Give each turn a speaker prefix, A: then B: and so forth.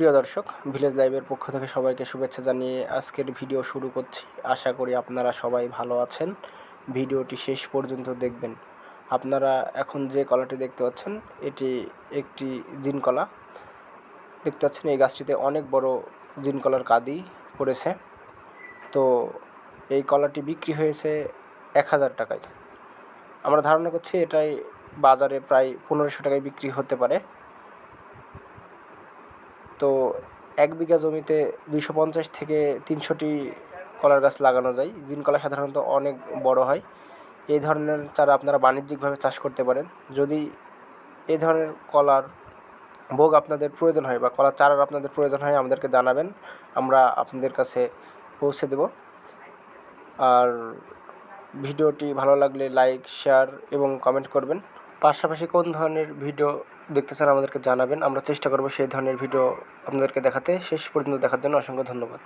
A: প্রিয় দর্শক, ভিলেজ লাইভের পক্ষ থেকে সবাইকে শুভেচ্ছা জানিয়ে আজকের ভিডিও শুরু করছি। আশা করি আপনারা সবাই ভালো আছেন। ভিডিওটি শেষ পর্যন্ত দেখবেন। আপনারা এখন যে কলাটি দেখতে পাচ্ছেন, এটি একটি জিন কলা। দেখতে পাচ্ছেন এই গাছটিতে অনেক বড় জিন কলার কাঁদি পড়েছে। তো এই কলাটি বিক্রি হয়েছে 1000 টাকায়। আমরা ধারণা করছি এটাই বাজারে প্রায় 1500 টাকায় বিক্রি হতে পারে। তো 1 বিঘা জমিতে 250 থেকে 300টি কলার গাছ লাগানো যায়। জিন কলা সাধারণত অনেক বড় হয়। এই ধরনের চারা আপনারা বাণিজ্যিকভাবে চাষ করতে পারেন। যদি এই ধরনের কলার ভোগ আপনাদের প্রয়োজন হয় বা কলার চারার আপনাদের প্রয়োজন হয়, আমাদেরকে জানাবেন, আমরা আপনাদের কাছে পৌঁছে দেব। আর ভিডিওটি ভালো লাগলে লাইক, শেয়ার এবং কমেন্ট করবেন। পাশাপাশি কোন ধরনের ভিডিও দেখতে চান আমাদেরকে জানাবেন, আমরা চেষ্টা করব সেই ধরনের ভিডিও আপনাদেরকে দেখাতে। শেষ পর্যন্ত দেখার জন্য অসংখ্য ধন্যবাদ।